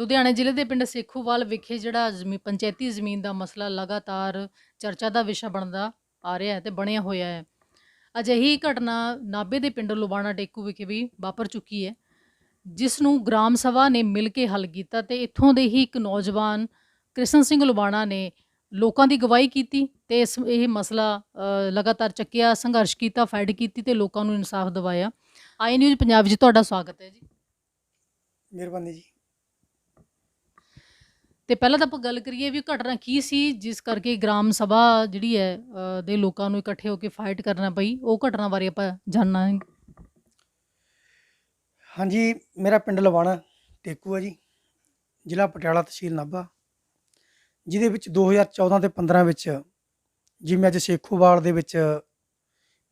ਲੁਧਿਆਣੇ ਜ਼ਿਲ੍ਹੇ ਦੇ ਪਿੰਡ ਸੇਖੂਵਾਲ ਵਿਖੇ ਜਿਹੜਾ ਪੰਚਾਇਤੀ ਜ਼ਮੀਨ ਦਾ ਮਸਲਾ ਲਗਾਤਾਰ ਚਰਚਾ ਦਾ ਵਿਸ਼ਾ ਬਣਦਾ ਆ ਰਿਹਾ ਹੈ ਤੇ ਬਣਿਆ ਹੋਇਆ ਹੈ। ਅਜਿਹੀ ਘਟਨਾ ਨਾਭੇ ਦੇ ਪਿੰਡ ਲੁਬਾਣਾ ਟੇਕੂ ਵਿਖੇ ਵੀ ਵਾਪਰ ਚੁੱਕੀ ਹੈ, ਜਿਸ ਨੂੰ ਗ੍ਰਾਮ ਸਭਾ ਨੇ ਮਿਲ ਕੇ ਹੱਲ ਕੀਤਾ ਤੇ ਇੱਥੋਂ ਦੇ ਹੀ ਇੱਕ ਨੌਜਵਾਨ ਕ੍ਰਿਸ਼ਨ ਸਿੰਘ ਲੁਬਾਣਾ ਨੇ ਲੋਕਾਂ ਦੀ ਗਵਾਹੀ ਕੀਤੀ ਤੇ ਇਹ ਮਸਲਾ ਲਗਾਤਾਰ ਚੱਕਿਆ, ਸੰਘਰਸ਼ ਕੀਤਾ, ਫਾਈਟ ਕੀਤੀ ਤੇ ਲੋਕਾਂ ਨੂੰ ਇਨਸਾਫ ਦਿਵਾਇਆ। ਆਈ ਨਿਊਜ਼ ਪੰਜਾਬ ਵਿੱਚ ਤੁਹਾਡਾ ਸਵਾਗਤ ਹੈ ਜੀ। ਮਿਹਰਬਾਨੀ ਜੀ। ਤੇ ਪਹਿਲਾਂ ਤਾਂ ਆਪਾਂ ਗੱਲ ਕਰੀਏ ਵੀ ਘਟਨਾ ਕੀ ਸੀ ਜਿਸ ਕਰਕੇ ਗ੍ਰਾਮ ਸਭਾ ਜਿਹੜੀ ਹੈ ਦੇ ਲੋਕਾਂ ਨੂੰ ਇਕੱਠੇ ਹੋ ਕੇ ਫਾਈਟ ਕਰਨਾ ਪਈ। ਉਹ ਘਟਨਾ ਬਾਰੇ ਆਪਾਂ ਜਾਣਨਾ ਹੈ। ਹਾਂਜੀ, ਮੇਰਾ ਪਿੰਡ ਲਵਾਣਾ ਟੇਕੂ ਹੈ ਜੀ, ਜ਼ਿਲ੍ਹਾ ਪਟਿਆਲਾ, ਤਹਿਸੀਲ ਨਾਭਾ, ਜਿਹਦੇ ਵਿੱਚ 2014 ਤੇ 15 ਵਿੱਚ ਜਿਵੇਂ ਅੱਜ ਸੇਖੋਵਾਲ ਦੇ ਵਿੱਚ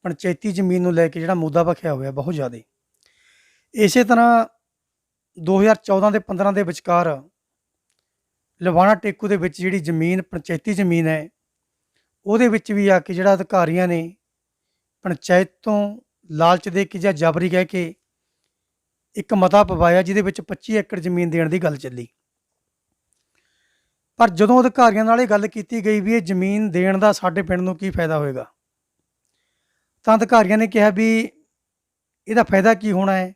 ਪੰਚਾਇਤੀ ਜ਼ਮੀਨ ਨੂੰ ਲੈ ਕੇ ਜਿਹੜਾ ਮੁੱਦਾ ਭਖਿਆ ਹੋਇਆ ਬਹੁਤ ਜ਼ਿਆਦਾ। ਇਸੇ ਤਰ੍ਹਾਂ 2014 ਤੇ 15 ਦੇ ਵਿਚਕਾਰ ਲਵਾਣਾ ਟੇਕੂ ਦੇ ਵਿੱਚ ਜਿਹੜੀ ਜ਼ਮੀਨ ਪੰਚਾਇਤੀ ਜ਼ਮੀਨ ਹੈ, ਉਹਦੇ ਵਿੱਚ ਵੀ ਆ ਕੇ ਜਿਹੜਾ ਅਧਿਕਾਰੀਆਂ ਨੇ ਪੰਚਾਇਤ ਤੋਂ ਲਾਲਚ ਦੇ ਕੇ ਜਾਂ ਜਬਰੀ ਕਹਿ ਕੇ ਇੱਕ ਮਤਾ ਪਵਾਇਆ, ਜਿਹਦੇ ਵਿੱਚ 25 ਏਕੜ ਜ਼ਮੀਨ ਦੇਣ ਦੀ ਗੱਲ ਚੱਲੀ। ਪਰ ਜਦੋਂ ਅਧਿਕਾਰੀਆਂ ਨਾਲ ਇਹ ਗੱਲ ਕੀਤੀ ਗਈ ਵੀ ਇਹ ਜ਼ਮੀਨ ਦੇਣ ਦਾ ਸਾਡੇ ਪਿੰਡ ਨੂੰ ਕੀ ਫਾਇਦਾ ਹੋਏਗਾ, ਤਾਂ ਅਧਿਕਾਰੀਆਂ ਨੇ ਕਿਹਾ ਵੀ ਇਹਦਾ ਫਾਇਦਾ ਕੀ ਹੋਣਾ ਹੈ,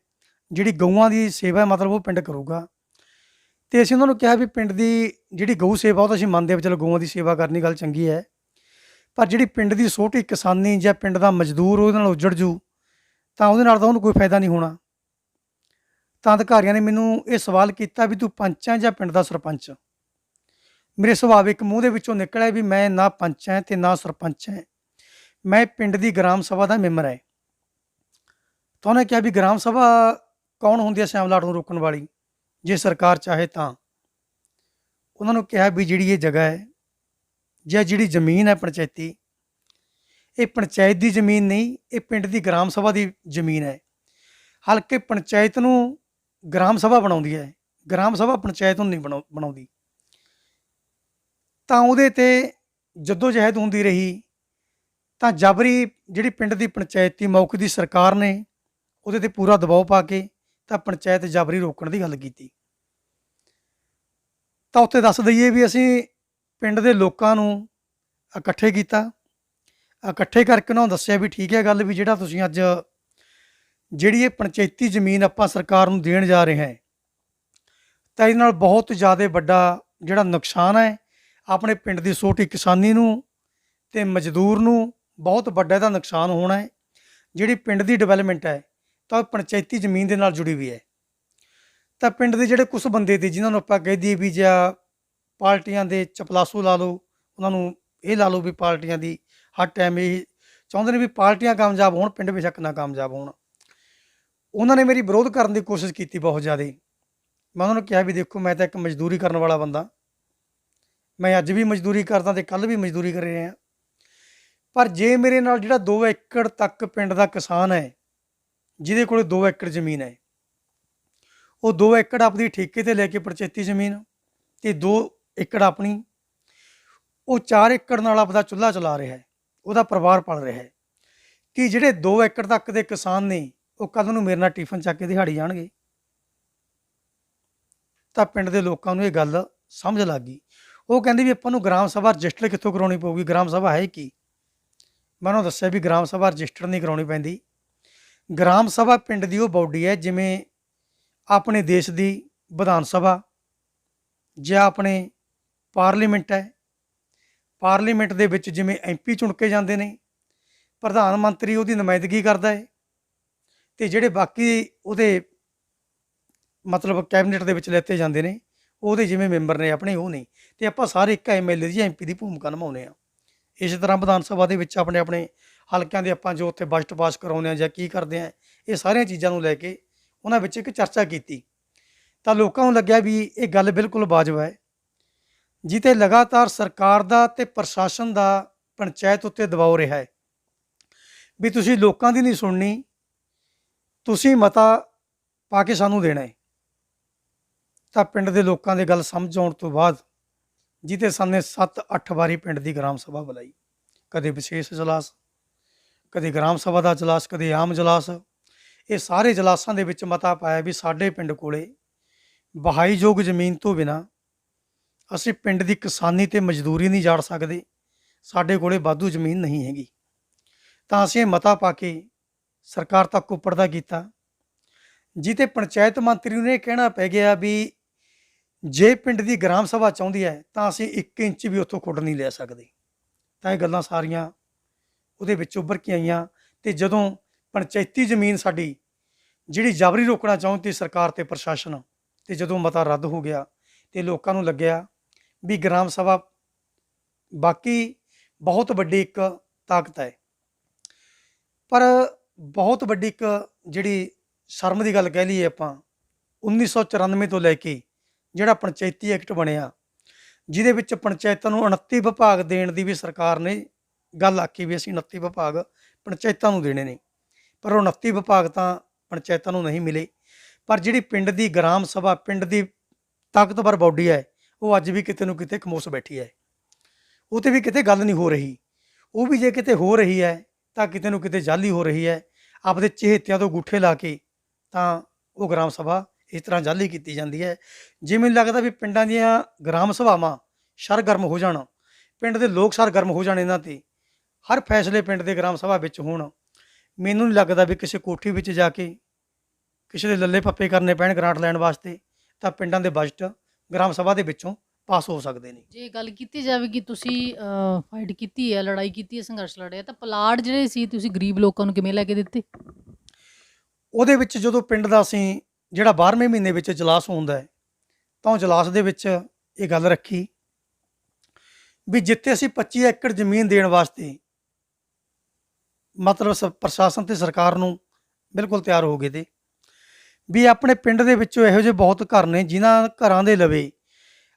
ਜਿਹੜੀ ਗਊਆਂ ਦੀ ਸੇਵਾ ਮਤਲਬ ਉਹ ਪਿੰਡ ਕਰੂਗਾ। ਅਤੇ ਅਸੀਂ ਉਹਨਾਂ ਨੂੰ ਕਿਹਾ ਵੀ ਪਿੰਡ ਦੀ ਜਿਹੜੀ ਗਊ ਸੇਵਾ ਉਹ ਤਾਂ ਅਸੀਂ ਮੰਨਦੇ ਹਾਂ ਵੀ ਚਲੋ ਗਊਆਂ ਦੀ ਸੇਵਾ ਕਰਨੀ ਗੱਲ ਚੰਗੀ ਹੈ, ਪਰ ਜਿਹੜੀ ਪਿੰਡ ਦੀ ਛੋਟੀ ਕਿਸਾਨੀ ਜਾਂ ਪਿੰਡ ਦਾ ਮਜ਼ਦੂਰ ਉਹਦੇ ਨਾਲ ਉੱਜੜ ਜੂ ਤਾਂ ਉਹਦੇ ਨਾਲ ਤਾਂ ਉਹਨੂੰ ਕੋਈ ਫਾਇਦਾ ਨਹੀਂ ਹੋਣਾ। ਤਾਂ ਅਧਿਕਾਰੀਆਂ ਨੇ ਮੈਨੂੰ ਇਹ ਸਵਾਲ ਕੀਤਾ ਵੀ ਤੂੰ ਪੰਚ ਹੈ ਜਾਂ ਪਿੰਡ ਦਾ ਸਰਪੰਚ। ਮੇਰੇ ਸੁਭਾਵਿਕ ਮੂੰਹ ਦੇ ਵਿੱਚੋਂ ਨਿਕਲਿਆ ਵੀ ਮੈਂ ਨਾ ਪੰਚ ਹੈ ਅਤੇ ਨਾ ਸਰਪੰਚ ਹੈ, ਮੈਂ ਪਿੰਡ ਦੀ ਗ੍ਰਾਮ ਸਭਾ ਦਾ ਮੈਂਬਰ ਹੈ। ਤਾਂ ਉਹਨੇ ਕਿਹਾ ਵੀ ਗ੍ਰਾਮ ਸਭਾ ਕੌਣ ਹੁੰਦੀ ਹੈ ਸਿਆਮਲਾਟ ਨੂੰ ਰੋਕਣ ਵਾਲੀ, ਜੇ ਸਰਕਾਰ ਚਾਹੇ ਤਾਂ। ਉਹਨਾਂ ਨੂੰ ਕਿਹਾ ਵੀ ਜਿਹੜੀ ਇਹ ਜਗ੍ਹਾ ਹੈ ਜਾਂ ਜਿਹੜੀ ਜ਼ਮੀਨ ਹੈ ਪੰਚਾਇਤੀ, ਇਹ ਪੰਚਾਇਤ ਦੀ ਜ਼ਮੀਨ ਨਹੀਂ, ਇਹ ਪਿੰਡ ਦੀ ਗ੍ਰਾਮ ਸਭਾ ਦੀ ਜ਼ਮੀਨ ਹੈ। ਹਲਕੇ ਪੰਚਾਇਤ ਨੂੰ ਗ੍ਰਾਮ ਸਭਾ ਬਣਾਉਂਦੀ ਹੈ, ਗ੍ਰਾਮ ਸਭਾ ਪੰਚਾਇਤ ਨੂੰ ਨਹੀਂ ਬਣਾਉਂਦੀ। ਤਾਂ ਉਹਦੇ 'ਤੇ ਜੱਦੋ ਜਹਿਦ ਹੁੰਦੀ ਰਹੀ, ਤਾਂ ਜਬਰੀ ਜਿਹੜੀ ਪਿੰਡ ਦੀ ਪੰਚਾਇਤੀ ਮੌਕੇ ਦੀ ਸਰਕਾਰ ਨੇ ਉਹਦੇ 'ਤੇ ਪੂਰਾ ਦਬਾਅ ਪਾ ਕੇ ਤਾਂ ਪੰਚਾਇਤ ਜਬਰੀ ਰੋਕਣ ਦੀ ਗੱਲ ਕੀਤੀ। ਤਾਂ ਉੱਥੇ ਦੱਸ ਦਈਏ ਵੀ ਅਸੀਂ ਪਿੰਡ ਦੇ ਲੋਕਾਂ ਨੂੰ ਇਕੱਠੇ ਕੀਤਾ, ਇਕੱਠੇ ਕਰਕੇ ਉਹਨਾਂ ਨੂੰ ਦੱਸਿਆ ਵੀ ਠੀਕ ਹੈ ਗੱਲ, ਵੀ ਜਿਹੜਾ ਤੁਸੀਂ ਅੱਜ ਜਿਹੜੀ ਇਹ ਪੰਚਾਇਤੀ ਜ਼ਮੀਨ ਆਪਾਂ ਸਰਕਾਰ ਨੂੰ ਦੇਣ ਜਾ ਰਹੇ ਹਾਂ, ਤਾਂ ਇਹਦੇ ਨਾਲ ਬਹੁਤ ਜ਼ਿਆਦਾ ਵੱਡਾ ਜਿਹੜਾ ਨੁਕਸਾਨ ਹੈ ਆਪਣੇ ਪਿੰਡ ਦੀ ਛੋਟੀ ਕਿਸਾਨੀ ਨੂੰ ਅਤੇ ਮਜ਼ਦੂਰ ਨੂੰ ਬਹੁਤ ਵੱਡਾ ਇਹਦਾ ਨੁਕਸਾਨ ਹੋਣਾ ਹੈ। ਜਿਹੜੀ ਪਿੰਡ ਦੀ ਡਿਵੈਲਪਮੈਂਟ ਹੈ ਤਾਂ ਉਹ ਪੰਚਾਇਤੀ ਜ਼ਮੀਨ ਦੇ ਨਾਲ ਜੁੜੀ ਹੋਈ ਹੈ। ਤਾਂ ਪਿੰਡ ਦੇ ਜਿਹੜੇ ਕੁਛ ਬੰਦੇ ਤੇ ਜਿਨ੍ਹਾਂ ਨੂੰ ਆਪਾਂ ਕਹਿ ਦਈਏ ਵੀ ਜਾਂ ਪਾਰਟੀਆਂ ਦੇ ਚਪਲਾਸੂ ਲਾ ਲਓ, ਉਹਨਾਂ ਨੂੰ ਇਹ ਲਾ ਲਓ ਵੀ ਪਾਰਟੀਆਂ ਦੀ ਹਰ ਟਾਈਮ ਇਹ ਚਾਹੁੰਦੇ ਨੇ ਵੀ ਪਾਰਟੀਆਂ ਕਾਮਯਾਬ ਹੋਣ, ਪਿੰਡ ਬੇਸ਼ੱਕ ਨਾ ਕਾਮਯਾਬ ਹੋਣ। ਉਹਨਾਂ ਨੇ ਮੇਰੀ ਵਿਰੋਧ ਕਰਨ ਦੀ ਕੋਸ਼ਿਸ਼ ਕੀਤੀ ਬਹੁਤ ਜ਼ਿਆਦਾ। ਮੈਂ ਉਹਨਾਂ ਨੂੰ ਕਿਹਾ ਵੀ ਦੇਖੋ, ਮੈਂ ਤਾਂ ਇੱਕ ਮਜ਼ਦੂਰੀ ਕਰਨ ਵਾਲਾ ਬੰਦਾ, ਮੈਂ ਅੱਜ ਵੀ ਮਜ਼ਦੂਰੀ ਕਰਦਾ ਅਤੇ ਕੱਲ੍ਹ ਵੀ ਮਜ਼ਦੂਰੀ ਕਰ ਰਿਹਾ। ਪਰ ਜੇ ਮੇਰੇ ਨਾਲ ਜਿਹੜਾ 2 ਏਕੜ ਤੱਕ ਪਿੰਡ ਦਾ ਕਿਸਾਨ ਹੈ, ਜਿਹਦੇ ਕੋਲ 2 ਏਕੜ ਜ਼ਮੀਨ ਹੈ, ਉਹ 2 ਏਕੜ ਆਪਣੀ ਠੇਕੇ 'ਤੇ ਲੈ ਕੇ ਪੰਚਾਇਤੀ ਜ਼ਮੀਨ ਅਤੇ 2 ਏਕੜ ਆਪਣੀ, ਉਹ 4 ਏਕੜ ਨਾਲ ਆਪਦਾ ਚੁੱਲ੍ਹਾ ਚਲਾ ਰਿਹਾ ਹੈ, ਉਹਦਾ ਪਰਿਵਾਰ ਪਲ ਰਿਹਾ ਹੈ, ਕਿ ਜਿਹੜੇ 2 ਏਕੜ ਤੱਕ ਦੇ ਕਿਸਾਨ ਨੇ ਉਹ ਕੱਲ੍ਹ ਨੂੰ ਮੇਰੇ ਨਾਲ ਟਿਫਨ ਚੱਕ ਕੇ ਦਿਹਾੜੀ ਜਾਣਗੇ। ਤਾਂ ਪਿੰਡ ਦੇ ਲੋਕਾਂ ਨੂੰ ਇਹ ਗੱਲ ਸਮਝ ਲੱਗ ਗਈ। ਉਹ ਕਹਿੰਦੇ ਵੀ ਆਪਾਂ ਨੂੰ ਗ੍ਰਾਮ ਸਭਾ ਰਜਿਸਟਰ ਕਿੱਥੋਂ ਕਰਾਉਣੀ ਪਊਗੀ, ਗ੍ਰਾਮ ਸਭਾ ਹੈ ਕੀ। ਮੈਂ ਉਹਨਾਂ ਨੂੰ ਦੱਸਿਆ ਵੀ ਗ੍ਰਾਮ ਸਭਾ ਰਜਿਸਟਰ ਨਹੀਂ ਕਰਾਉਣੀ ਪੈਂਦੀ। ਗ੍ਰਾਮ ਸਭਾ ਪਿੰਡ ਦੀ ਉਹ ਬਾਡੀ ਹੈ ਜਿਵੇਂ ਆਪਣੇ ਦੇਸ਼ ਦੀ ਵਿਧਾਨ ਸਭਾ ਜਾਂ ਆਪਣੇ ਪਾਰਲੀਮੈਂਟ ਹੈ। ਪਾਰਲੀਮੈਂਟ ਦੇ ਵਿੱਚ ਜਿਵੇਂ MP ਚੁਣ ਕੇ ਜਾਂਦੇ ਨੇ, ਪ੍ਰਧਾਨ ਮੰਤਰੀ ਉਹਦੀ ਨੁਮਾਇੰਦਗੀ ਕਰਦਾ ਹੈ, ਅਤੇ ਜਿਹੜੇ ਬਾਕੀ ਉਹਦੇ ਮਤਲਬ ਕੈਬਨਿਟ ਦੇ ਵਿੱਚ ਲੈਤੇ ਜਾਂਦੇ ਨੇ ਉਹਦੇ ਜਿਵੇਂ ਮੈਂਬਰ ਨੇ ਆਪਣੇ, ਉਹ ਨਹੀਂ। ਅਤੇ ਆਪਾਂ ਸਾਰੇ ਇੱਕ MLA ਦੀ ਜਾਂ MP ਦੀ ਭੂਮਿਕਾ ਨਿਭਾਉਂਦੇ ਹਾਂ। ਇਸੇ ਤਰ੍ਹਾਂ ਵਿਧਾਨ ਸਭਾ ਦੇ ਵਿੱਚ ਆਪਣੇ ਆਪਣੇ ਹਲਕਿਆਂ ਦੇ ਆਪਾਂ ਜੋ ਉੱਥੇ ਬਜਟ ਪਾਸ ਕਰਾਉਂਦੇ ਹਾਂ ਜਾਂ ਕੀ ਕਰਦੇ ਹਾਂ, ਇਹ ਸਾਰੀਆਂ ਚੀਜ਼ਾਂ ਨੂੰ ਲੈ ਕੇ ਉਹਨਾਂ ਵਿੱਚ ਇੱਕ ਚਰਚਾ ਕੀਤੀ। ਤਾਂ ਲੋਕਾਂ ਨੂੰ ਲੱਗਿਆ ਵੀ ਇਹ ਗੱਲ ਬਿਲਕੁਲ ਵਾਜਬ ਹੈ, ਜਿੱਥੇ ਲਗਾਤਾਰ ਸਰਕਾਰ ਦਾ ਅਤੇ ਪ੍ਰਸ਼ਾਸਨ ਦਾ ਪੰਚਾਇਤ ਉੱਤੇ ਦਬਾਅ ਰਿਹਾ ਹੈ ਵੀ ਤੁਸੀਂ ਲੋਕਾਂ ਦੀ ਨਹੀਂ ਸੁਣਨੀ, ਤੁਸੀਂ ਮਤਾ ਪਾ ਕੇ ਸਾਨੂੰ ਦੇਣਾ ਹੈ। ਤਾਂ ਪਿੰਡ ਦੇ ਲੋਕਾਂ ਦੀ ਗੱਲ ਸਮਝ ਆਉਣ ਤੋਂ ਬਾਅਦ ਜਿਹਦੇ ਸਾਹਮਣੇ 7-8 ਵਾਰੀ ਪਿੰਡ ਦੀ ਗ੍ਰਾਮ ਸਭਾ ਬੁਲਾਈ, ਕਦੇ ਵਿਸ਼ੇਸ਼ ਇਜਲਾਸ, ਕਦੇ ਗ੍ਰਾਮ ਸਭਾ ਦਾ ਇਜਲਾਸ, ਕਦੇ ਆਮ ਇਜਲਾਸ। ਇਹ ਸਾਰੇ ਇਜਲਾਸਾਂ ਦੇ ਵਿੱਚ ਮਤਾ ਪਾਇਆ ਵੀ ਸਾਡੇ ਪਿੰਡ ਕੋਲੇ ਵਹਾਈਯੋਗ ਜ਼ਮੀਨ ਤੋਂ ਬਿਨਾਂ ਅਸੀਂ ਪਿੰਡ ਦੀ ਕਿਸਾਨੀ ਤੇ ਮਜ਼ਦੂਰੀ ਨਹੀਂ ਜਾੜ ਸਕਦੇ, ਸਾਡੇ ਕੋਲੇ ਵਾਧੂ ਜ਼ਮੀਨ ਨਹੀਂ ਹੈਗੀ। ਤਾਂ ਅਸੀਂ ਇਹ ਮਤਾ ਪਾ ਕੇ ਸਰਕਾਰ ਤੱਕ ਉੱਪੜਦਾ ਕੀਤਾ, ਜਿੱਤੇ ਪੰਚਾਇਤ ਮੰਤਰੀ ਨੂੰ ਇਹ ਕਹਿਣਾ ਪੈ ਗਿਆ ਵੀ ਜੇ ਪਿੰਡ ਦੀ ਗ੍ਰਾਮ ਸਭਾ ਚਾਹੁੰਦੀ ਹੈ ਤਾਂ ਅਸੀਂ 1 ਇੰਚ ਵੀ ਉੱਥੋਂ ਖੁੱਡ ਨਹੀਂ ਲੈ ਸਕਦੇ। ਤਾਂ ਇਹ ਗੱਲਾਂ ਸਾਰੀਆਂ ਉਹਦੇ ਵਿੱਚ ਉੱਭਰ ਕੇ ਆਈਆਂ। ਤੇ ਜਦੋਂ ਪੰਚਾਇਤੀ ਜ਼ਮੀਨ ਸਾਡੀ ਜਿਹੜੀ ਜਬਰੀ ਰੋਕਣਾ ਚਾਹੁੰਦੀ ਸਰਕਾਰ ਤੇ ਪ੍ਰਸ਼ਾਸਨ, ਤੇ ਜਦੋਂ ਮਤਾ ਰੱਦ ਹੋ ਗਿਆ ਤੇ ਲੋਕਾਂ ਨੂੰ ਲੱਗਿਆ ਵੀ ਗ੍ਰਾਮ ਸਭਾ ਬਾਕੀ ਬਹੁਤ ਵੱਡੀ ਇੱਕ ਤਾਕਤ ਹੈ। ਪਰ ਬਹੁਤ ਵੱਡੀ ਇੱਕ ਜਿਹੜੀ ਸ਼ਰਮ ਦੀ ਗੱਲ ਕਹਿ ਲਈਏ ਆਪਾਂ, 1994 ਤੋਂ ਲੈ ਕੇ ਜਿਹੜਾ ਪੰਚਾਇਤੀ ਐਕਟ ਬਣਿਆ, ਜਿਹਦੇ ਵਿੱਚ ਪੰਚਾਇਤਾਂ ਨੂੰ 29 ਵਿਭਾਗ ਦੇਣ ਦੀ ਵੀ ਸਰਕਾਰ ਨੇ ਗੱਲ ਆਖੀ ਵੀ ਅਸੀਂ 29 ਵਿਭਾਗ ਪੰਚਾਇਤਾਂ ਨੂੰ ਦੇਣੇ ਨੇ, ਪਰ ਉਹ 29 ਵਿਭਾਗ ਤਾਂ ਪੰਚਾਇਤਾਂ ਨੂੰ ਨਹੀਂ ਮਿਲੇ। ਪਰ ਜਿਹੜੀ ਪਿੰਡ ਦੀ ਗ੍ਰਾਮ ਸਭਾ, ਪਿੰਡ ਦੀ ਤਾਕਤਵਰ ਬਾਡੀ ਹੈ, ਉਹ ਅੱਜ ਵੀ ਕਿਤੇ ਨੂੰ ਕਿਤੇ ਖਮੋਸ ਬੈਠੀ ਹੈ। ਉਹ 'ਤੇ ਵੀ ਕਿਤੇ ਗੱਲ ਨਹੀਂ ਹੋ ਰਹੀ। ਉਹ ਵੀ ਜੇ ਕਿਤੇ ਹੋ ਰਹੀ ਹੈ ਤਾਂ ਕਿਤੇ ਨੂੰ ਕਿਤੇ ਜਾਲੀ ਹੋ ਰਹੀ ਹੈ। ਆਪਦੇ ਚਹੇਤਿਆਂ ਤੋਂ ਗੁੱਠੇ ਲਾ ਕੇ ਤਾਂ ਉਹ ਗ੍ਰਾਮ ਸਭਾ ਇਸ ਤਰ੍ਹਾਂ ਜਾਲੀ ਕੀਤੀ ਜਾਂਦੀ ਹੈ। ਜੇ ਮੈਨੂੰ ਲੱਗਦਾ ਵੀ ਪਿੰਡਾਂ ਦੀਆਂ ਗ੍ਰਾਮ ਸਭਾਵਾਂ ਸਰਗਰਮ ਹੋ ਜਾਣ, ਪਿੰਡ ਦੇ ਲੋਕ ਸਰਗਰਮ ਹੋ ਜਾਣ, ਇਹਨਾਂ 'ਤੇ ਹਰ ਫੈਸਲੇ ਪਿੰਡ ਦੇ ਗ੍ਰਾਮ ਸਭਾ ਵਿੱਚ ਹੋਣ, ਮੈਨੂੰ ਨਹੀਂ ਲੱਗਦਾ ਵੀ ਕਿਸੇ ਕੋਠੀ ਵਿੱਚ ਜਾ ਕੇ ਕਿਸੇ ਦੇ ਲੱਲੇ ਪੱਪੇ ਕਰਨੇ ਪੈਣ ਗ੍ਰਾਂਟ ਲੈਣ ਵਾਸਤੇ। ਤਾਂ ਪਿੰਡਾਂ ਦੇ ਬਜਟ ਗ੍ਰਾਮ ਸਭਾ ਦੇ ਵਿੱਚੋਂ ਪਾਸ ਹੋ ਸਕਦੇ ਨੇ। ਜੇ ਗੱਲ ਕੀਤੀ ਜਾਵੇ ਕਿ ਤੁਸੀਂ ਫਾਈਟ ਕੀਤੀ ਹੈ, ਲੜਾਈ ਕੀਤੀ ਹੈ, ਸੰਘਰਸ਼ ਲੜਿਆ, ਤਾਂ ਪਲਾਟ ਜਿਹੜੇ ਸੀ ਤੁਸੀਂ ਗਰੀਬ ਲੋਕਾਂ ਨੂੰ ਕਿਵੇਂ ਲੈ ਕੇ ਦਿੱਤੇ? ਉਹਦੇ ਵਿੱਚ ਜਦੋਂ ਪਿੰਡ ਦਾ ਅਸੀਂ ਜਿਹੜਾ 12ਵੇਂ ਮਹੀਨੇ ਵਿੱਚ ਇਜਲਾਸ ਹੁੰਦਾ ਹੈ, ਤਾਂ ਉਹ ਇਜਲਾਸ ਦੇ ਵਿੱਚ ਇਹ ਗੱਲ ਰੱਖੀ ਵੀ ਜਿੱਥੇ ਅਸੀਂ 25 ਏਕੜ ਜ਼ਮੀਨ ਦੇਣ ਵਾਸਤੇ ਮਤਲਬ ਪ੍ਰਸ਼ਾਸਨ ਤੇ ਸਰਕਾਰ ਨੂੰ ਬਿਲਕੁਲ ਤਿਆਰ ਹੋ ਗਏ ਤੇ ਵੀ ਆਪਣੇ ਪਿੰਡ ਦੇ ਵਿੱਚੋਂ ਇਹੋ ਜਿਹੇ ਬਹੁਤ ਘਰ ਨੇ ਜਿਨ੍ਹਾਂ ਘਰਾਂ ਦੇ ਲਵੇ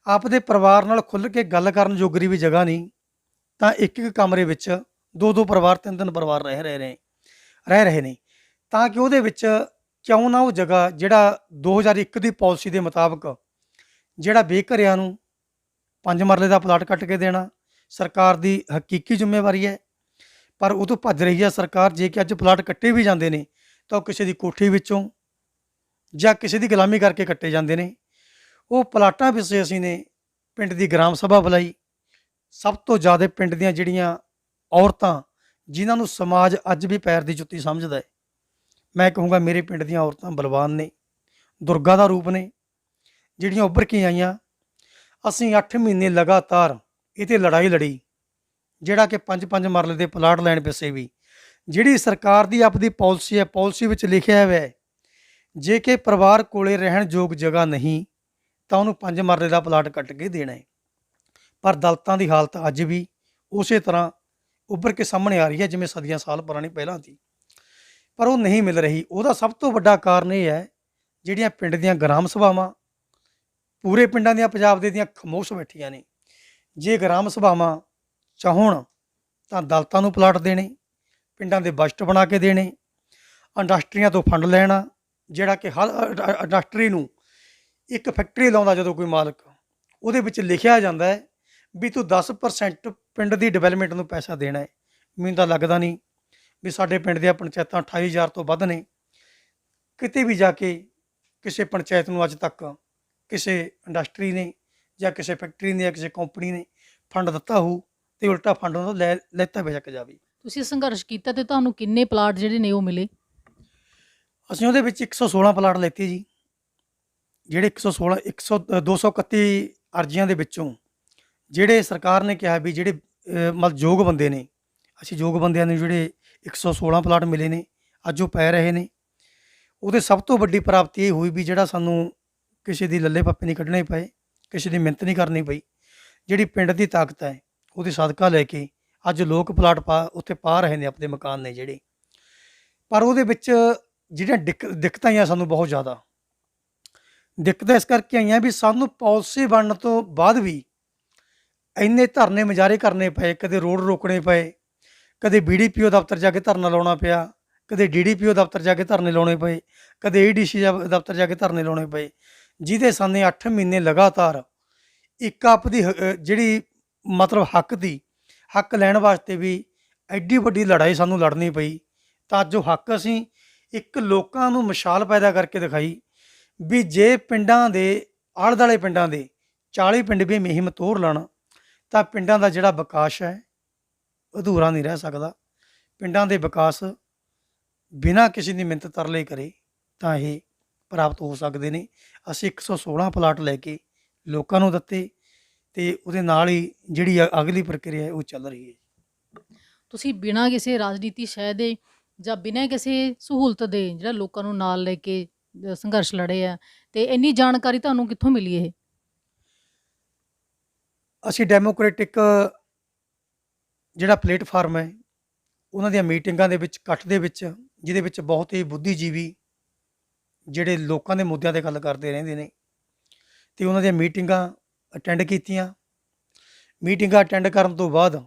ਆਪਦੇ ਪਰਿਵਾਰ ਨਾਲ ਖੁੱਲ੍ਹ ਕੇ ਗੱਲ ਕਰਨ ਜੋਗਰੀ ਵੀ ਜਗ੍ਹਾ ਨਹੀਂ, ਤਾਂ ਇੱਕ ਇੱਕ ਕਮਰੇ ਵਿੱਚ 2-2 ਪਰਿਵਾਰ 3-3 ਪਰਿਵਾਰ ਰਹਿ ਰਹੇ ਨੇ। ਤਾਂ ਕਿ ਉਹਦੇ ਵਿੱਚ ਕਿਉਂ ਨਾ ਉਹ ਜਗ੍ਹਾ ਜਿਹੜਾ 2001 ਦੀ ਪਾਲਿਸੀ ਦੇ ਮੁਤਾਬਕ ਜਿਹੜਾ ਬੇਘਰਿਆਂ ਨੂੰ 5 ਮਰਲੇ ਦਾ ਪਲਾਟ ਕੱਟ ਕੇ ਦੇਣਾ ਸਰਕਾਰ ਦੀ ਹਕੀਕੀ ਜ਼ਿੰਮੇਵਾਰੀ ਹੈ, ਪਰ ਉਹ ਤੋਂ ਭੱਜ ਰਹੀ ਹੈ ਸਰਕਾਰ। ਜੇ ਕਿ ਅੱਜ ਪਲਾਟ ਕੱਟੇ ਵੀ ਜਾਂਦੇ ਨੇ ਤਾਂ ਉਹ ਕਿਸੇ ਦੀ ਕੋਠੀ ਵਿੱਚੋਂ ਜਾਂ ਕਿਸੇ ਦੀ ਗੁਲਾਮੀ ਕਰਕੇ ਕੱਟੇ ਜਾਂਦੇ ਨੇ। ਉਹ ਪਲਾਟਾਂ ਪਿੱਛੇ ਅਸੀਂ ਨੇ ਪਿੰਡ ਦੀ ਗ੍ਰਾਮ ਸਭਾ ਬੁਲਾਈ। ਸਭ ਤੋਂ ਜ਼ਿਆਦਾ ਪਿੰਡ ਦੀਆਂ ਜਿਹੜੀਆਂ ਔਰਤਾਂ ਜਿਨ੍ਹਾਂ ਨੂੰ ਸਮਾਜ ਅੱਜ ਵੀ ਪੈਰ ਦੀ ਜੁੱਤੀ ਸਮਝਦਾ ਹੈ, ਮੈਂ ਕਹੂੰਗਾ ਮੇਰੇ ਪਿੰਡ ਦੀਆਂ ਔਰਤਾਂ ਬਲਵਾਨ ਨੇ, ਦੁਰਗਾ ਦਾ ਰੂਪ ਨੇ, ਜਿਹੜੀਆਂ ਉੱਭਰ ਕੇ ਆਈਆਂ। ਅਸੀਂ 8 ਮਹੀਨੇ ਲਗਾਤਾਰ ਇਹ 'ਤੇ ਲੜਾਈ ਲੜੀ, ਜਿਹੜਾ ਕਿ 5-5 ਮਰਲੇ ਦੇ ਪਲਾਟ ਲੈਣ ਪਿੱਛੇ ਵੀ ਜਿਹੜੀ ਸਰਕਾਰ ਦੀ ਆਪਦੀ ਪਾਲਿਸੀ ਹੈ, ਪਾਲਿਸੀ ਵਿੱਚ ਲਿਖਿਆ ਹੋਇਆ ਹੈ ਜੇ ਕਿ ਪਰਿਵਾਰ ਕੋਲੇ ਰਹਿਣ ਯੋਗ ਜਗ੍ਹਾ ਨਹੀਂ ਤਾਂ ਉਹਨੂੰ 5 ਮਰਲੇ ਦਾ ਪਲਾਟ ਕੱਟ ਕੇ ਦੇਣਾ ਹੈ। ਪਰ ਦਲਿਤਾਂ ਦੀ ਹਾਲਤ ਅੱਜ ਵੀ ਉਸੇ ਤਰ੍ਹਾਂ ਉੱਭਰ ਕੇ ਸਾਹਮਣੇ ਆ ਰਹੀ ਹੈ ਜਿਵੇਂ ਸਦੀਆਂ ਸਾਲ ਪੁਰਾਣੀ ਪਹਿਲਾਂ ਸੀ, ਪਰ ਉਹ ਨਹੀਂ ਮਿਲ ਰਹੀ। ਉਹਦਾ ਸਭ ਤੋਂ ਵੱਡਾ ਕਾਰਨ ਇਹ ਹੈ ਜਿਹੜੀਆਂ ਪਿੰਡ ਦੀਆਂ ਗ੍ਰਾਮ ਸਭਾਵਾਂ ਪੂਰੇ ਪਿੰਡਾਂ ਦੀਆਂ ਪੰਜਾਬ ਦੇ ਦੀਆਂ ਖਮੋਸ਼ ਬੈਠੀਆਂ ਨੇ। ਜੇ ਗ੍ਰਾਮ ਸਭਾਵਾਂ ਚਾਹੁਣ ਤਾਂ ਦਲਿਤਾਂ ਨੂੰ ਪਲਾਟ ਦੇਣੇ, ਪਿੰਡਾਂ ਦੇ ਬਜਟ ਬਣਾ ਕੇ ਦੇਣੇ, ਇੰਡਸਟਰੀਆਂ ਤੋਂ ਫੰਡ ਲੈਣਾ, ਜਿਹੜਾ ਕਿ ਹਰ ਇੰਡਸਟਰੀ ਨੂੰ ਇੱਕ ਫੈਕਟਰੀ ਲਾਉਂਦਾ ਜਦੋਂ ਕੋਈ ਮਾਲਕ, ਉਹਦੇ ਵਿੱਚ ਲਿਖਿਆ ਜਾਂਦਾ ਹੈ ਵੀ ਤੂੰ 10% ਪਿੰਡ ਦੀ ਡਿਵੈਲਪਮੈਂਟ ਨੂੰ ਪੈਸਾ ਦੇਣਾ ਹੈ। ਮੈਨੂੰ ਤਾਂ ਲੱਗਦਾ ਨਹੀਂ ਵੀ ਸਾਡੇ ਪਿੰਡ ਦੀਆਂ ਪੰਚਾਇਤਾਂ 28,000 ਤੋਂ ਵੱਧ ਨੇ। ਕਿਤੇ ਵੀ ਜਾ ਕੇ ਕਿਸੇ ਪੰਚਾਇਤ ਨੂੰ ਅੱਜ ਤੱਕ ਕਿਸੇ ਇੰਡਸਟਰੀ ਨੇ ਜਾਂ ਕਿਸੇ ਫੈਕਟਰੀ ਨੇ ਜਾਂ ਕਿਸੇ ਕੰਪਨੀ ਨੇ ਫੰਡ ਦਿੱਤਾ ਹੋਊ ਤੇ ਉਲਟਾ ਫੰਡ ਉਹਨਾਂ ਤੋਂ ਲੈਤਾ ਵੀ ਚੱਕ ਜਾਵੇ। ਤੁਸੀਂ ਸੰਘਰਸ਼ ਕੀਤਾ ਤੇ ਤੁਹਾਨੂੰ ਕਿੰਨੇ ਪਲਾਟ ਜਿਹੜੇ ਨੇ ਉਹ ਮਿਲੇ? ਅਸੀਂ ਉਹਦੇ ਵਿੱਚ 116 ਪਲਾਟ ਲੈਤੇ ਜੀ। ਜਿਹੜੇ 231 ਅਰਜ਼ੀਆਂ ਦੇ ਵਿੱਚੋਂ ਜਿਹੜੇ ਸਰਕਾਰ ਨੇ ਕਿਹਾ ਵੀ ਜਿਹੜੇ ਮਤਲਬ ਯੋਗ ਬੰਦੇ ਨੇ, ਅਸੀਂ ਯੋਗ ਬੰਦਿਆਂ ਨੂੰ ਜਿਹੜੇ 116 ਪਲਾਟ ਮਿਲੇ ਨੇ ਅੱਜ ਉਹ ਪੈ ਰਹੇ ਨੇ। ਉਹਦੇ ਸਭ ਤੋਂ ਵੱਡੀ ਪ੍ਰਾਪਤੀ ਇਹ ਹੋਈ ਵੀ ਜਿਹੜਾ ਸਾਨੂੰ ਕਿਸੇ ਦੀ ਲੱਲੇ ਪੱਪੇ ਨਹੀਂ ਕੱਢਣੇ ਪਏ, ਕਿਸੇ ਦੀ ਮਿਹਨਤ ਨਹੀਂ ਕਰਨੀ ਪਈ। ਜਿਹੜੀ ਪਿੰਡ ਦੀ ਤਾਕਤ ਹੈ ਉਹਦੇ ਸਦਕਾ ਲੈ ਕੇ ਅੱਜ ਲੋਕ ਪਲਾਟ ਉੱਥੇ ਪਾ ਰਹੇ ਨੇ ਆਪਣੇ ਮਕਾਨ ਨੇ ਜਿਹੜੇ। ਪਰ ਉਹਦੇ ਵਿੱਚ ਜਿਹੜੀਆਂ ਦਿੱਕਤਾਂ ਆਈਆਂ ਸਾਨੂੰ ਬਹੁਤ ਜ਼ਿਆਦਾ ਦਿੱਕਤਾਂ ਇਸ ਕਰਕੇ ਆਈਆਂ ਵੀ ਸਾਨੂੰ ਪਾਲਿਸੀ ਬਣਨ ਤੋਂ ਬਾਅਦ ਵੀ ਇੰਨੇ ਧਰਨੇ ਮੁਜ਼ਾਹਰੇ ਕਰਨੇ ਪਏ, ਕਦੇ ਰੋਡ ਰੋਕਣੇ ਪਏ, ਕਦੇ BDPO ਦਫ਼ਤਰ ਜਾ ਕੇ ਧਰਨਾ ਲਾਉਣਾ ਪਿਆ, ਕਦੇ DDPO ਦਫ਼ਤਰ ਜਾ ਕੇ ਧਰਨੇ ਲਾਉਣੇ ਪਏ, ਕਦੇ ADC ਦਫ਼ਤਰ ਜਾ ਕੇ ਧਰਨੇ ਲਾਉਣੇ ਪਏ, ਜਿਹਦੇ ਸਾਨੇ 8 ਮਹੀਨੇ ਲਗਾਤਾਰ ਇੱਕ ਆਪਦੀ ਜਿਹੜੀ ਮਤਲਬ ਹੱਕ ਲੈਣ ਵਾਸਤੇ ਵੀ ਐਡੀ ਵੱਡੀ ਲੜਾਈ ਸਾਨੂੰ ਲੜਨੀ ਪਈ। ਤਾਂ ਜੋ ਹੱਕ ਅਸੀਂ ਇੱਕ ਲੋਕਾਂ ਨੂੰ ਮਿਸਾਲ ਪੈਦਾ ਕਰਕੇ ਦਿਖਾਈ ਵੀ ਜੇ ਪਿੰਡਾਂ ਦੇ ਆਲੇ ਦੁਆਲੇ ਪਿੰਡਾਂ ਦੇ 40 ਪਿੰਡ ਵੀ ਮੁਹਿੰਮ ਤੋਰ ਲੈਣ ਤਾਂ ਪਿੰਡਾਂ ਦਾ ਜਿਹੜਾ ਵਿਕਾਸ ਹੈ ਅਧੂਰਾ ਨਹੀਂ ਰਹਿ ਸਕਦਾ। ਪਿੰਡਾਂ ਦੇ ਵਿਕਾਸ ਬਿਨਾਂ ਕਿਸੇ ਦੀ ਮਿੰਨਤ ਤਰਲੇ ਕਰੇ ਤਾਂ ਇਹ ਪ੍ਰਾਪਤ ਹੋ ਸਕਦੇ ਨੇ। ਅਸੀਂ 116 ਪਲਾਟ ਲੈ ਕੇ ਲੋਕਾਂ ਨੂੰ ਦਿੱਤੇ ਅਤੇ ਉਹਦੇ ਨਾਲ ਹੀ ਜਿਹੜੀ ਅਗਲੀ ਪ੍ਰਕਿਰਿਆ ਹੈ ਉਹ ਚੱਲ ਰਹੀ ਹੈ। ਤੁਸੀਂ ਬਿਨਾਂ ਕਿਸੇ ਰਾਜਨੀਤੀ ਸ਼ੈ ਦੇ ਜਾਂ ਬਿਨਾਂ ਕਿਸੇ ਸਹੂਲਤ ਦੇ ਜਿਹੜਾ ਲੋਕਾਂ ਨੂੰ ਨਾਲ ਲੈ ਕੇ ਸੰਘਰਸ਼ ਲੜੇ ਆ, ਤੇ ਇੰਨੀ ਜਾਣਕਾਰੀ ਤੁਹਾਨੂੰ ਕਿੱਥੋਂ ਮਿਲੀ ਇਹ? ਅਸੀਂ ਡੈਮੋਕ੍ਰੈਟਿਕ ਜਿਹੜਾ ਪਲੇਟਫਾਰਮ ਹੈ ਉਹਨਾਂ ਦੀਆਂ ਮੀਟਿੰਗਾਂ ਦੇ ਵਿੱਚ, ਇਕੱਠ ਦੇ ਵਿੱਚ, ਜਿਹਦੇ ਵਿੱਚ ਬਹੁਤ ਹੀ ਬੁੱਧੀਜੀਵੀ ਜਿਹੜੇ ਲੋਕਾਂ ਦੇ ਮੁੱਦਿਆਂ 'ਤੇ ਗੱਲ ਕਰਦੇ ਰਹਿੰਦੇ ਨੇ, ਅਤੇ ਉਹਨਾਂ ਦੀਆਂ ਮੀਟਿੰਗਾਂ ਅਟੈਂਡ ਕੀਤੀਆਂ। ਮੀਟਿੰਗਾਂ ਅਟੈਂਡ ਕਰਨ ਤੋਂ ਬਾਅਦ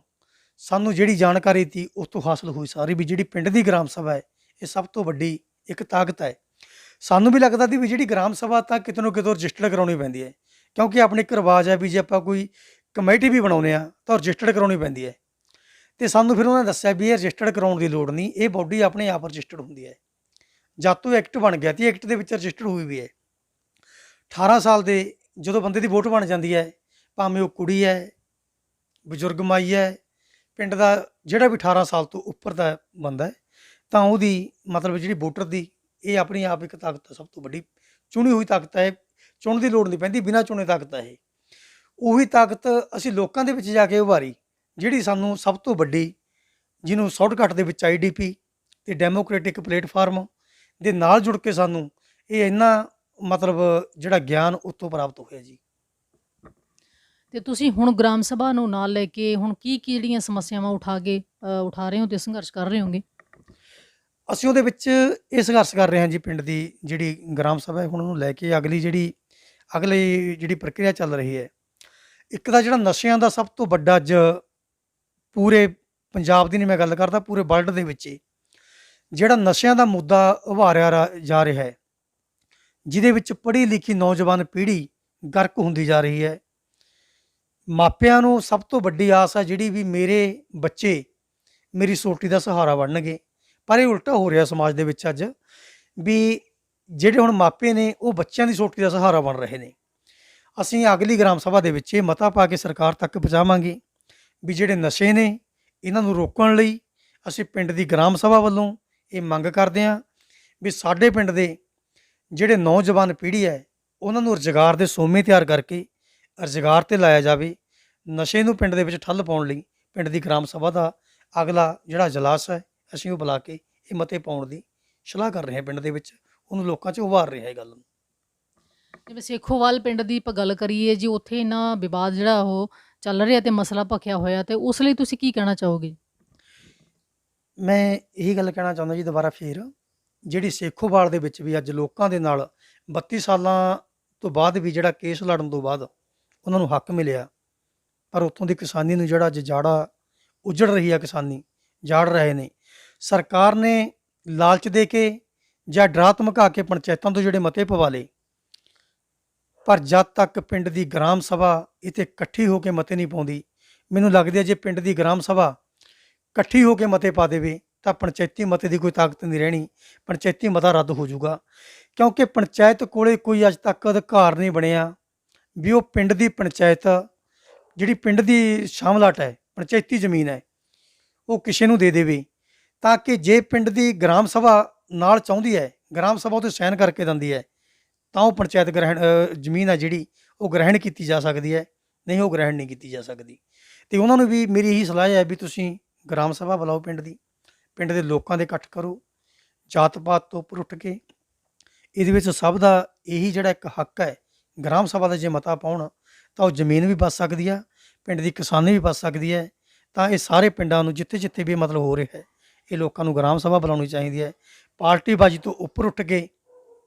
ਸਾਨੂੰ ਜਿਹੜੀ ਜਾਣਕਾਰੀ ਤੀ ਉਸ ਤੋਂ ਹਾਸਲ ਹੋਈ ਸਾਰੀ, ਵੀ ਜਿਹੜੀ ਪਿੰਡ ਦੀ ਗ੍ਰਾਮ ਸਭਾ ਹੈ ਇਹ ਸਭ ਤੋਂ ਵੱਡੀ ਇੱਕ ਤਾਕਤ ਹੈ। ਸਾਨੂੰ ਵੀ ਲੱਗਦਾ ਸੀ ਵੀ ਜਿਹੜੀ ਗ੍ਰਾਮ ਸਭਾ ਤਾਂ ਕਿਤੇ ਨਾ ਕਿਤੋਂ ਰਜਿਸਟਰਡ ਕਰਾਉਣੀ ਪੈਂਦੀ ਹੈ, ਕਿਉਂਕਿ ਆਪਣੇ ਇੱਕ ਰਿਵਾਜ ਹੈ ਵੀ ਜੇ ਆਪਾਂ ਕੋਈ ਕਮੇਟੀ ਵੀ ਬਣਾਉਂਦੇ ਹਾਂ ਤਾਂ ਰਜਿਸਟਰਡ ਕਰਾਉਣੀ ਪੈਂਦੀ ਹੈ। ਅਤੇ ਸਾਨੂੰ ਫਿਰ ਉਹਨਾਂ ਨੇ ਦੱਸਿਆ ਵੀ ਇਹ ਰਜਿਸਟਰਡ ਕਰਾਉਣ ਦੀ ਲੋੜ ਨਹੀਂ, ਇਹ ਬੋਡੀ ਆਪਣੇ ਆਪ ਰਜਿਸਟਰਡ ਹੁੰਦੀ ਹੈ। ਜਦ ਤੋਂ ਐਕਟ ਬਣ ਗਿਆ ਅਤੇ ਐਕਟ ਦੇ ਵਿੱਚ ਰਜਿਸਟਰਡ ਹੋਈ ਵੀ ਹੈ। 18 ਸਾਲ ਦੇ ਜਦੋਂ ਬੰਦੇ ਦੀ ਵੋਟ ਬਣ ਜਾਂਦੀ ਹੈ, ਭਾਵੇਂ ਉਹ ਕੁੜੀ ਹੈ, ਬਜ਼ੁਰਗ ਮਾਈ ਹੈ, ਪਿੰਡ ਦਾ ਜਿਹੜਾ ਵੀ 18 ਸਾਲ ਤੋਂ ਉੱਪਰ ਦਾ ਬੰਦਾ ਹੈ, ਤਾਂ ਉਹਦੀ ਮਤਲਬ ਜਿਹੜੀ ਵੋਟਰ ਦੀ ਇਹ ਆਪਣੀ ਆਪ ਇੱਕ ਤਾਕਤ ਹੈ, ਸਭ ਤੋਂ ਵੱਡੀ ਚੁਣੀ ਹੋਈ ਤਾਕਤ ਹੈ। ਚੁਣਨ ਦੀ ਲੋੜ ਨਹੀਂ ਪੈਂਦੀ, ਬਿਨਾਂ ਚੁਣੇ ਤਾਕਤ ਹੈ ਇਹ। ਉਹੀ ਤਾਕਤ ਅਸੀਂ ਲੋਕਾਂ ਦੇ ਵਿੱਚ ਜਾ ਕੇ ਉਭਾਰੀ, ਜਿਹੜੀ ਸਾਨੂੰ ਸਭ ਤੋਂ ਵੱਡੀ, ਜਿਹਨੂੰ ਸ਼ਾਰਟਕੱਟ ਦੇ ਵਿੱਚ IDP ਅਤੇ ਡੈਮੋਕ੍ਰੈਟਿਕ ਪਲੇਟਫਾਰਮ ਦੇ ਨਾਲ ਜੁੜ ਕੇ ਸਾਨੂੰ ਇਹ ਇੰਨਾ ਮਤਲਬ ਜਿਹੜਾ ਗਿਆਨ ਉੱਥੋਂ ਪ੍ਰਾਪਤ ਹੋਇਆ ਜੀ। ਤੇ ਤੁਸੀਂ ਹੁਣ ਗ੍ਰਾਮ ਸਭਾ ਨੂੰ ਨਾਲ ਲੈ ਕੇ ਹੁਣ ਕੀ ਜਿਹੜੀਆਂ ਸਮੱਸਿਆਵਾਂ ਉਠਾ ਰਹੇ ਹੋ ਤੇ ਸੰਘਰਸ਼ ਕਰ ਰਹੇ ਹੋਗੇ? ਅਸੀਂ ਉਹਦੇ ਵਿੱਚ ਇਹ ਸੰਘਰਸ਼ ਕਰ ਰਹੇ ਹਾਂ ਜੀ, ਪਿੰਡ ਦੀ ਜਿਹੜੀ ਗ੍ਰਾਮ ਸਭਾ ਹੈ ਹੁਣ ਉਹਨੂੰ ਲੈ ਕੇ ਅਗਲੀ ਜਿਹੜੀ ਪ੍ਰਕਿਰਿਆ ਚੱਲ ਰਹੀ ਹੈ। ਇੱਕ ਤਾਂ ਜਿਹੜਾ ਨਸ਼ਿਆਂ ਦਾ ਸਭ ਤੋਂ ਵੱਡਾ ਅੱਜ ਪੂਰੇ ਪੰਜਾਬ ਦੀ ਨਹੀਂ ਮੈਂ ਗੱਲ ਕਰਦਾ, ਪੂਰੇ ਵਰਲਡ ਦੇ ਵਿੱਚ ਜਿਹੜਾ ਨਸ਼ਿਆਂ ਦਾ ਮੁੱਦਾ ਉਭਾਰਿਆ ਜਾ ਰਿਹਾ ਹੈ, ਜਿਹਦੇ ਵਿੱਚ ਪੜ੍ਹੀ ਲਿਖੀ ਨੌਜਵਾਨ ਪੀੜ੍ਹੀ ਗਰਕ ਹੁੰਦੀ ਜਾ ਰਹੀ ਹੈ। ਮਾਪਿਆਂ ਨੂੰ ਸਭ ਤੋਂ ਵੱਡੀ ਆਸ ਹੈ ਜਿਹੜੀ ਵੀ ਮੇਰੇ ਬੱਚੇ ਮੇਰੀ ਸੋਟੀ ਦਾ ਸਹਾਰਾ ਬਣਨਗੇ, ਪਰ ਇਹ ਉਲਟਾ ਹੋ ਰਿਹਾ ਸਮਾਜ ਦੇ ਵਿੱਚ ਅੱਜ, ਵੀ ਜਿਹੜੇ ਹੁਣ ਮਾਪੇ ਨੇ ਉਹ ਬੱਚਿਆਂ ਦੀ ਸੋਟੀ ਦਾ ਸਹਾਰਾ ਬਣ ਰਹੇ ਨੇ। ਅਸੀਂ ਅਗਲੀ ਗ੍ਰਾਮ ਸਭਾ ਦੇ ਵਿੱਚ ਇਹ ਮਤਾ ਪਾ ਕੇ ਸਰਕਾਰ ਤੱਕ ਪਹੁੰਚਾਵਾਂਗੇ ਵੀ ਜਿਹੜੇ ਨਸ਼ੇ ਨੇ ਇਹਨਾਂ ਨੂੰ ਰੋਕਣ ਲਈ ਅਸੀਂ ਪਿੰਡ ਦੀ ਗ੍ਰਾਮ ਸਭਾ ਵੱਲੋਂ ਇਹ ਮੰਗ ਕਰਦੇ ਹਾਂ ਵੀ ਸਾਡੇ ਪਿੰਡ ਦੇ ਜਿਹੜੇ ਨੌਜਵਾਨ ਪੀੜ੍ਹੀ ਹੈ ਉਹਨਾਂ ਨੂੰ ਰੁਜ਼ਗਾਰ ਦੇ ਸੋਮੇ ਤਿਆਰ ਕਰਕੇ ਰੁਜ਼ਗਾਰ 'ਤੇ ਲਾਇਆ ਜਾਵੇ। ਨਸ਼ੇ ਨੂੰ ਪਿੰਡ ਦੇ ਵਿੱਚ ਠੱਲ ਪਾਉਣ ਲਈ ਪਿੰਡ ਦੀ ਗ੍ਰਾਮ ਸਭਾ ਦਾ ਅਗਲਾ ਜਿਹੜਾ ਇਜਲਾਸ ਹੈ ਅਸੀਂ ਉਹ ਬੁਲਾ ਕੇ ਇਹ ਮਤੇ ਪਾਉਣ ਦੀ ਸਲਾਹ ਕਰ ਰਹੇ ਹਾਂ। ਪਿੰਡ ਦੇ ਵਿੱਚ ਉਹਨੂੰ ਲੋਕਾਂ 'ਚ ਉਭਾਰ ਰਿਹਾ ਇਹ ਗੱਲ ਨੂੰ। ਜਿਵੇਂ ਸੇਖੋਵਾਲ ਪਿੰਡ ਦੀ ਆਪਾਂ ਗੱਲ ਕਰੀਏ ਜੀ, ਉੱਥੇ ਇੰਨਾ ਵਿਵਾਦ ਜਿਹੜਾ ਉਹ ਚੱਲ ਰਿਹਾ ਤੇ ਮਸਲਾ ਭਖਿਆ ਹੋਇਆ, ਤੇ ਉਸ ਲਈ ਤੁਸੀਂ ਕੀ ਕਹਿਣਾ ਚਾਹੋਗੇ? ਮੈਂ ਇਹੀ ਗੱਲ ਕਹਿਣਾ ਚਾਹੁੰਦਾ ਜੀ ਦੁਬਾਰਾ ਫੇਰ, ਜਿਹੜੀ ਸੇਖੋਵਾਲ ਦੇ ਵਿੱਚ ਵੀ ਅੱਜ ਲੋਕਾਂ ਦੇ ਨਾਲ 32 ਸਾਲਾਂ ਤੋਂ ਬਾਅਦ ਵੀ ਜਿਹੜਾ ਕੇਸ ਲੜਨ ਤੋਂ ਬਾਅਦ ਉਹਨਾਂ ਨੂੰ ਹੱਕ ਮਿਲਿਆ, ਪਰ ਉੱਥੋਂ ਦੀ ਕਿਸਾਨੀ ਨੂੰ ਜਿਹੜਾ ਅੱਜ ਜਾੜਾ ਉਜੜ ਰਹੀ ਆ, ਕਿਸਾਨੀ ਜਾੜ ਰਹੇ ਨੇ। ਸਰਕਾਰ ਨੇ ਲਾਲਚ ਦੇ ਕੇ ਜਾਂ ਡਰਾ ਧਮਕਾ ਕੇ ਪੰਚਾਇਤਾਂ ਤੋਂ ਜਿਹੜੇ ਮਤੇ ਪਵਾ ਲਏ, ਪਰ ਜਦ ਤੱਕ ਪਿੰਡ ਦੀ ਗ੍ਰਾਮ ਸਭਾ ਇੱਥੇ ਇਕੱਠੀ ਹੋ ਕੇ ਮਤੇ ਨਹੀਂ ਪਾਉਂਦੀ, ਮੈਨੂੰ ਲੱਗਦਾ ਜੇ ਪਿੰਡ ਦੀ ਗ੍ਰਾਮ ਸਭਾ ਇਕੱਠੀ ਹੋ ਕੇ ਮਤੇ ਪਾ ਦੇਵੇ ਤਾਂ ਪੰਚਾਇਤੀ ਮਤੇ ਦੀ ਕੋਈ ਤਾਕਤ ਨਹੀਂ ਰਹਿਣੀ, ਪੰਚਾਇਤੀ ਮਤਾ ਰੱਦ ਹੋ ਜਾਊਗਾ। ਕਿਉਂਕਿ ਪੰਚਾਇਤ ਕੋਲੇ ਕੋਈ ਅੱਜ ਤੱਕ ਅਧਿਕਾਰ ਨਹੀਂ ਬਣਿਆ ਵੀ ਉਹ ਪਿੰਡ ਦੀ ਪੰਚਾਇਤ ਜਿਹੜੀ ਪਿੰਡ ਦੀ ਸ਼ਾਮਲਾਟ ਹੈ, ਪੰਚਾਇਤੀ ਜ਼ਮੀਨ ਹੈ, ਉਹ ਕਿਸੇ ਨੂੰ ਦੇ ਦੇਵੇ, ਤਾਂ ਕਿ ਜੇ ਪਿੰਡ ਦੀ ਗ੍ਰਾਮ ਸਭਾ ਨਾਲ ਚਾਹੁੰਦੀ ਹੈ, ਗ੍ਰਾਮ ਸਭਾ ਉਹ 'ਤੇ ਸਾਈਨ ਕਰਕੇ ਦਿੰਦੀ ਹੈ, ਤਾਂ ਉਹ ਪੰਚਾਇਤ ਜ਼ਮੀਨ ਹੈ ਜਿਹੜੀ ਉਹ ਗ੍ਰਹਿਣ ਕੀਤੀ ਜਾ ਸਕਦੀ ਹੈ, ਨਹੀਂ ਉਹ ਗ੍ਰਹਿਣ ਨਹੀਂ ਕੀਤੀ ਜਾ ਸਕਦੀ। ਅਤੇ ਉਹਨਾਂ ਨੂੰ ਵੀ ਮੇਰੀ ਇਹੀ ਸਲਾਹ ਹੈ ਵੀ ਤੁਸੀਂ ਗ੍ਰਾਮ ਸਭਾ ਬੁਲਾਓ ਪਿੰਡ ਦੀ, ਪਿੰਡ ਦੇ ਲੋਕਾਂ ਦੇ ਇਕੱਠ ਕਰੋ, ਜਾਤ ਪਾਤ ਤੋਂ ਉੱਪਰ ਉੱਠ ਕੇ। ਇਹਦੇ ਵਿੱਚ ਸਭ ਦਾ ਇਹੀ ਜਿਹੜਾ ਇੱਕ ਹੱਕ ਹੈ, ਗ੍ਰਾਮ ਸਭਾ ਦਾ ਜੇ ਮਤਾ ਪਾਉਣ ਤਾਂ ਉਹ ਜ਼ਮੀਨ ਵੀ ਬਚ ਸਕਦੀ ਆ, ਪਿੰਡ ਦੀ ਕਿਸਾਨੀ ਵੀ ਬਚ ਸਕਦੀ ਹੈ। ਤਾਂ ਇਹ ਸਾਰੇ ਪਿੰਡਾਂ ਨੂੰ ਜਿੱਥੇ ਜਿੱਥੇ ਵੀ ਮਤਲਬ ਹੋ ਰਿਹਾ ਹੈ, ਇਹ ਲੋਕਾਂ ਨੂੰ ਗ੍ਰਾਮ ਸਭਾ ਬੁਲਾਉਣੀ ਚਾਹੀਦੀ ਹੈ। ਪਾਰਟੀਬਾਜ਼ੀ ਤੋਂ ਉੱਪਰ ਉੱਠ ਕੇ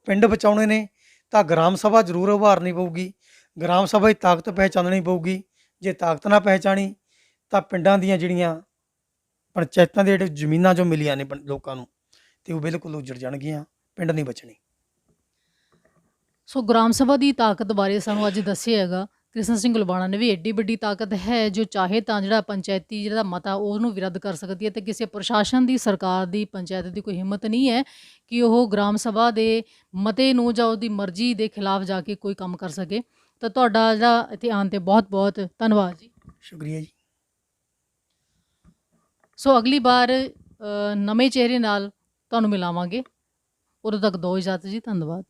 ਪਿੰਡ ਬਚਾਉਣੇ ਨੇ ਤਾਂ ਗ੍ਰਾਮ ਸਭਾ ਜ਼ਰੂਰ ਉਭਾਰਨੀ ਪਊਗੀ, ਗ੍ਰਾਮ ਸਭਾ ਦੀ ਤਾਕਤ ਪਹਿਚਾਨਣੀ ਪਊਗੀ। ਜੇ ਤਾਕਤ ਨਾ ਪਹਿਚਾਣੀ ਤਾਂ ਪਿੰਡਾਂ ਦੀਆਂ ਜਿਹੜੀਆਂ ਪੰਚਾਇਤਾਂ ਦੇ ਜਿਹੜੇ ਜ਼ਮੀਨਾਂ ਜੋ ਮਿਲੀਆਂ ਨੇ ਲੋਕਾਂ ਨੂੰ, ਅਤੇ ਉਹ ਬਿਲਕੁਲ ਉੱਜੜ ਜਾਣਗੀਆਂ, ਪਿੰਡ ਨਹੀਂ ਬਚਣੇ। ਸੋ ਗ੍ਰਾਮ ਸਭਾ ਦੀ ਤਾਕਤ ਬਾਰੇ ਸਾਨੂੰ ਅੱਜ ਦੱਸਿਆ ਹੈਗਾ, ਕ੍ਰਿਸ਼ਨ ਸਿੰਘ ਲੁਬਾਣਾ ਨੇ ਵੀ ਐਡੀ ਵੱਡੀ ਤਾਕਤ ਹੈ ਜੋ ਚਾਹੇ ਤਾਂ ਜਿਹੜਾ ਪੰਚਾਇਤੀ ਜਿਹੜਾ ਮਤਾ ਉਹਨੂੰ ਵੀ ਰੱਦ ਕਰ ਸਕਦੀ ਹੈ, ਤੇ ਕਿਸੇ ਪ੍ਰਸ਼ਾਸਨ ਦੀ, ਸਰਕਾਰ ਦੀ, ਪੰਚਾਇਤ ਦੀ ਕੋਈ ਹਿੰਮਤ ਨਹੀਂ ਹੈ ਕਿ ਉਹ ਗ੍ਰਾਮ ਸਭਾ ਦੇ ਮਤੇ ਨੂੰ ਜਾਂ ਉਹਦੀ ਮਰਜ਼ੀ ਦੇ ਖਿਲਾਫ ਜਾ ਕੇ ਕੋਈ ਕੰਮ ਕਰ ਸਕੇ। ਤਾਂ ਤੁਹਾਡਾ ਜਿਹੜਾ ਇੱਥੇ ਆਉਣ 'ਤੇ ਬਹੁਤ ਬਹੁਤ ਧੰਨਵਾਦ ਜੀ। ਸ਼ੁਕਰੀਆ ਜੀ। ਸੋ ਅਗਲੀ ਵਾਰ ਨਵੇਂ ਚਿਹਰੇ ਨਾਲ ਤੁਹਾਨੂੰ ਮਿਲਾਵਾਂਗੇ। ਉਦੋਂ ਤੱਕ ਦਿਓ ਇਜਾਜ਼ਤ ਜੀ, ਧੰਨਵਾਦ।